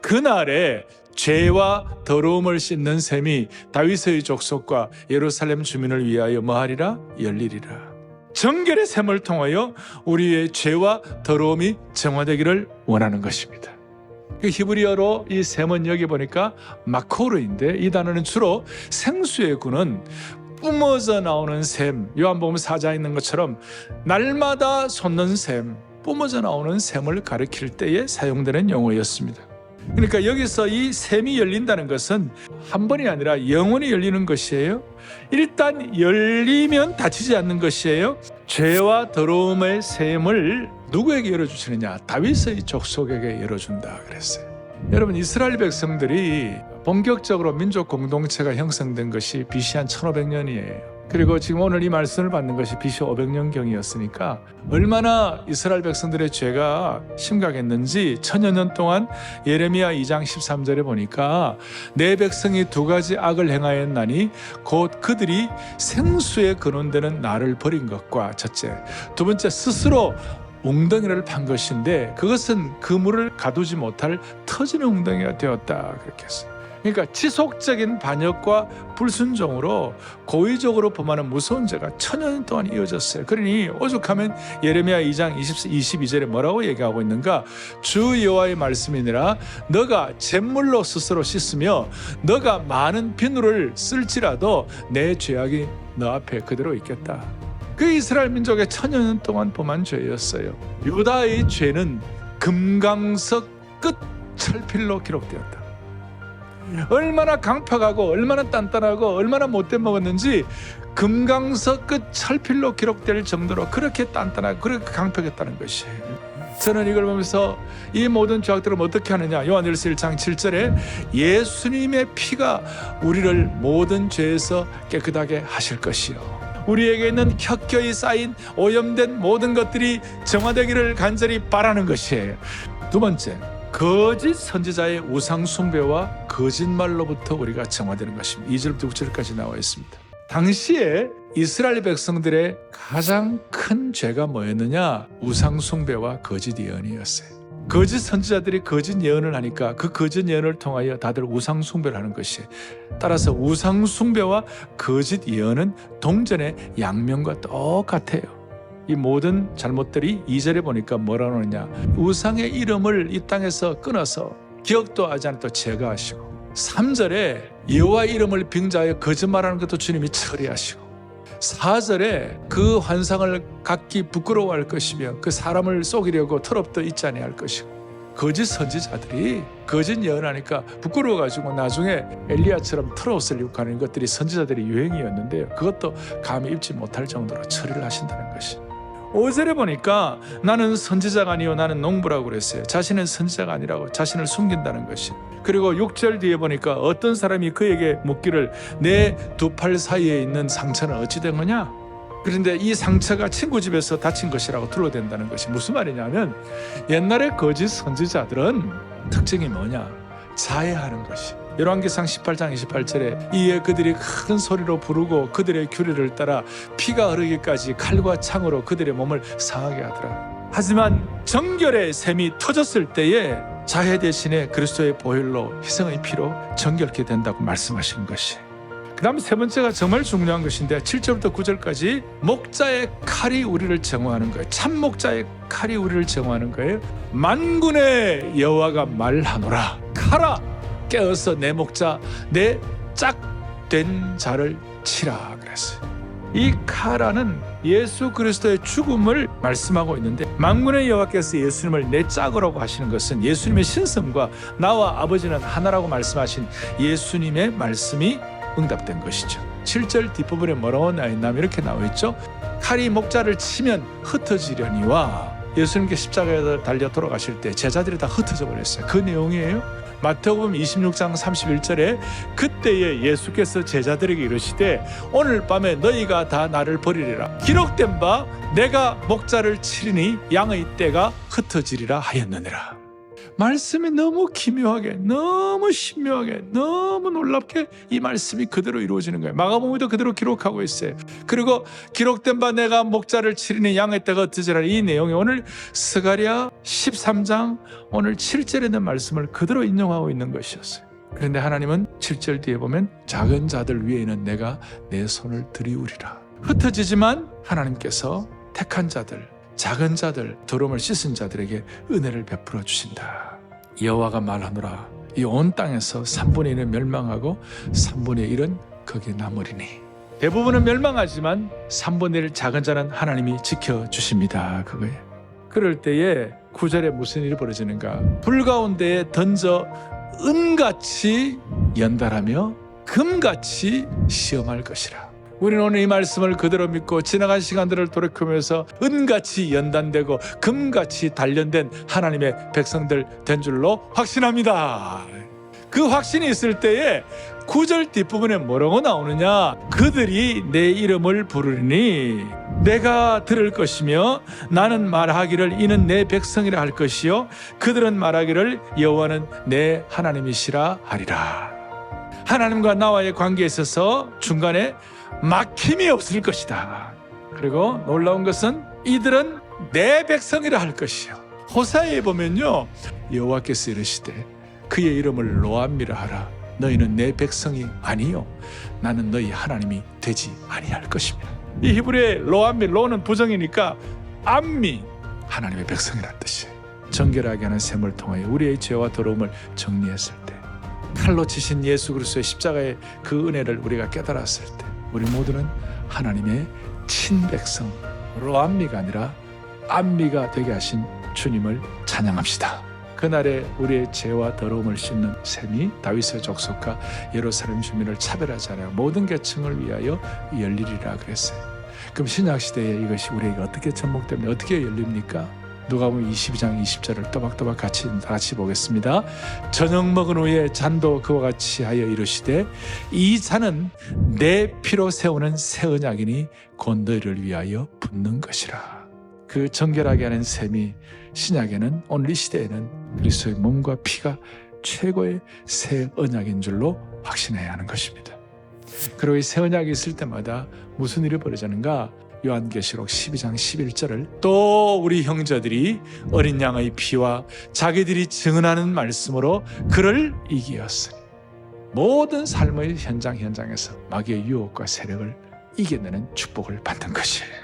그날에 죄와 더러움을 씻는 셈이 다윗의 족속과 예루살렘 주민을 위하여 뭐하리라? 열리리라. 정결의 셈을 통하여 우리의 죄와 더러움이 정화되기를 원하는 것입니다. 그 히브리어로 이 셈은 여기 보니까 마코르인데, 이 단어는 주로 생수의 구는 뿜어져 나오는 셈, 요한복음 4장에 있는 것처럼 날마다 솟는 셈, 뿜어져 나오는 셈을 가리킬 때에 사용되는 용어였습니다. 그러니까 여기서 이 셈이 열린다는 것은 한 번이 아니라 영원히 열리는 것이에요. 일단 열리면 닫히지 않는 것이에요. 죄와 더러움의 셈을 누구에게 열어주시느냐? 다윗의 족속에게 열어준다 그랬어요. 여러분, 이스라엘 백성들이 본격적으로 민족 공동체가 형성된 것이 BC 한 1500년이에요. 그리고 지금 오늘 이 말씀을 받는 것이 BC 500년경이었으니까 얼마나 이스라엘 백성들의 죄가 심각했는지 1000여 년 동안 예레미야 2장 13절에 보니까 내 백성이 두 가지 악을 행하였나니 곧 그들이 생수에 근원되는 나를 버린 것과 첫째, 두 번째 스스로 웅덩이를 판 것인데 그것은 그물을 가두지 못할 터지는 웅덩이가 되었다 그렇게 했어요. 그러니까 지속적인 반역과 불순종으로 고의적으로 범하는 무서운 죄가 1000여 년 동안 이어졌어요. 그러니 오죽하면 예레미야 2장 22절에 뭐라고 얘기하고 있는가? 주 여호와의 말씀이니라 너가 잿물로 스스로 씻으며 너가 많은 비누를 쓸지라도 내 죄악이 너 앞에 그대로 있겠다. 그 이스라엘 민족의 1000여 년 동안 범한 죄였어요. 유다의 죄는 금강석 끝 철필로 기록되었다. 얼마나 강팍하고 얼마나 단단하고 얼마나 못돼 먹었는지 금강석 끝 철필로 기록될 정도로 그렇게 단단하고 그렇게 강팍했다는 것이에요. 저는 이걸 보면서 이 모든 죄악들을 어떻게 하느냐? 요한일서 1장 7절에 예수님의 피가 우리를 모든 죄에서 깨끗하게 하실 것이요, 우리에게 있는 켜켜이 쌓인 오염된 모든 것들이 정화되기를 간절히 바라는 것이에요. 두 번째, 거짓 선지자의 우상 숭배와 거짓말로부터 우리가 정화되는 것입니다. 2절부터 9절까지 나와 있습니다. 당시에 이스라엘 백성들의 가장 큰 죄가 뭐였느냐? 우상 숭배와 거짓 예언이었어요. 거짓 선지자들이 거짓 예언을 하니까 그 거짓 예언을 통하여 다들 우상 숭배를 하는 것이에요. 따라서 우상 숭배와 거짓 예언은 동전의 양면과 똑같아요. 이 모든 잘못들이 2절에 보니까 뭐라고 하느냐? 우상의 이름을 이 땅에서 끊어서 기억도 하지 않고 제거하시고, 3절에 여호와 이름을 빙자하여 거짓말하는 것도 주님이 처리하시고, 4절에 그 환상을 각기 부끄러워할 것이며 그 사람을 속이려고 털없도 있지 아니할 것이고, 거짓 선지자들이 거짓 예언하니까 부끄러워가지고 나중에 엘리야처럼 털옷을 입고 가는 것들이 선지자들의 유행이었는데요, 그것도 감히 입지 못할 정도로 처리를 하신다는 것이. 5절에 보니까 나는 선지자가 아니요 나는 농부라고 그랬어요. 자신은 선지자가 아니라고 자신을 숨긴다는 것이. 그리고 6절 뒤에 보니까 어떤 사람이 그에게 묻기를 내 두 팔 사이에 있는 상처는 어찌 된 거냐? 그런데 이 상처가 친구 집에서 다친 것이라고 둘러댄다는 것이 무슨 말이냐면, 옛날에 거짓 선지자들은 특징이 뭐냐? 자해하는 것이. 열왕기상 18장 28절에 이에 그들이 큰 소리로 부르고 그들의 규례를 따라 피가 흐르기까지 칼과 창으로 그들의 몸을 상하게 하더라. 하지만 정결의 셈이 터졌을 때에 자해 대신에 그리스도의 보혈로 희생의 피로 정결케 된다고 말씀하신 것이. 그 다음 세 번째가 정말 중요한 것인데 7절부터 9절까지 목자의 칼이 우리를 정화하는 거예요. 참 목자의 칼이 우리를 정화하는 거예요. 만군의 여호와가 말하노라, 칼아 깨어서 내 목자 내 짝된 자를 치라 그랬어요. 이 카라는 예수 그리스도의 죽음을 말씀하고 있는데, 만군의 여호와께서 예수님을 내 짝으라고 하시는 것은 예수님의 신성과 나와 아버지는 하나라고 말씀하신 예수님의 말씀이 응답된 것이죠. 7절 뒷부분에 뭐라고 나와 있냐면 이렇게 나와 있죠. 칼이 목자를 치면 흩어지려니와, 예수님께 십자가에 달려 돌아가실 때 제자들이 다 흩어져 버렸어요. 그 내용이에요. 마태복음 26장 31절에 그때에 예수께서 제자들에게 이르시되 오늘 밤에 너희가 다 나를 버리리라. 기록된 바 내가 목자를 치리니 양의 떼가 흩어지리라 하였느니라. 말씀이 너무 기묘하게, 너무 신묘하게, 너무 놀랍게 이 말씀이 그대로 이루어지는 거예요. 마가복음에도 그대로 기록하고 있어요. 그리고 기록된 바 내가 목자를 치리니 양의 떼가 엎드리라, 이 내용이 오늘 스가랴 13장 오늘 7절에 있는 말씀을 그대로 인용하고 있는 것이었어요. 그런데 하나님은 7절 뒤에 보면 작은 자들 위에는 내가 내 손을 들이우리라. 흩어지지만 하나님께서 택한 자들, 작은 자들, 더러움을 씻은 자들에게 은혜를 베풀어 주신다. 여호와가 말하노라, 이 온 땅에서 3분의 1은 멸망하고 3분의 1은 거기에 남으리니. 대부분은 멸망하지만 3분의 1 작은 자는 하나님이 지켜주십니다. 그거예요. 그럴 때에 9절에 무슨 일이 벌어지는가? 불 가운데에 던져 은같이 연달하며 금같이 시험할 것이라. 우리는 오늘 이 말씀을 그대로 믿고 지나간 시간들을 돌이키면서 은같이 연단되고 금같이 단련된 하나님의 백성들 된 줄로 확신합니다. 그 확신이 있을 때에 9절 뒷부분에 뭐라고 나오느냐? 그들이 내 이름을 부르리니 내가 들을 것이며 나는 말하기를 이는 내 백성이라 할 것이요 그들은 말하기를 여호와는 내 하나님이시라 하리라. 하나님과 나와의 관계에 있어서 중간에 막힘이 없을 것이다. 그리고 놀라운 것은 이들은 내 백성이라 할 것이요. 호사야에 보면요, 여호와께서 이르시되 그의 이름을 로암미라 하라. 너희는 내 백성이 아니요 나는 너희 하나님이 되지 아니할 것입니다. 이 히브리의 로암미, 로는 부정이니까 암미, 하나님의 백성이라는 뜻이에요. 정결하게 하는 셈을 통하여 우리의 죄와 더러움을 정리했을 때, 칼로 치신 예수 그리스도의 십자가의 그 은혜를 우리가 깨달았을 때 우리 모두는 하나님의 친백성, 로암미가 아니라 암미가 되게 하신 주님을 찬양합시다. 그날에 우리의 죄와 더러움을 씻는 셈이 다윗의 족속과 예루살렘 주민을 차별하지 않아요. 모든 계층을 위하여 열리리라 그랬어요. 그럼 신약시대에 이것이 우리에게 어떻게 접목됩니까? 어떻게 열립니까? 누가복음 22장 20절을 또박또박 같이 보겠습니다. 저녁 먹은 후에 잔도 그와 같이 하여 이르시되 이 잔은 내 피로 세우는 새 언약이니 곧 너희를 위하여 붓는 것이라. 그 정결하게 하는 셈이 신약에는 오늘 이 시대에는 그리스도의 몸과 피가 최고의 새 언약인 줄로 확신해야 하는 것입니다. 그리고 이 새 언약이 있을 때마다 무슨 일이 벌어지는가? 요한계시록 12장 11절을 또 우리 형제들이 어린 양의 피와 자기들이 증언하는 말씀으로 그를 이기었으니 모든 삶의 현장에서 마귀의 유혹과 세력을 이겨내는 축복을 받는 것이에요.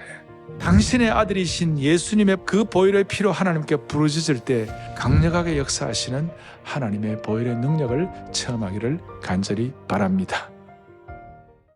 당신의 아들이신 예수님의 그 보혈의 피로 하나님께 부르짖을 때 강력하게 역사하시는 하나님의 보혈의 능력을 체험하기를 간절히 바랍니다.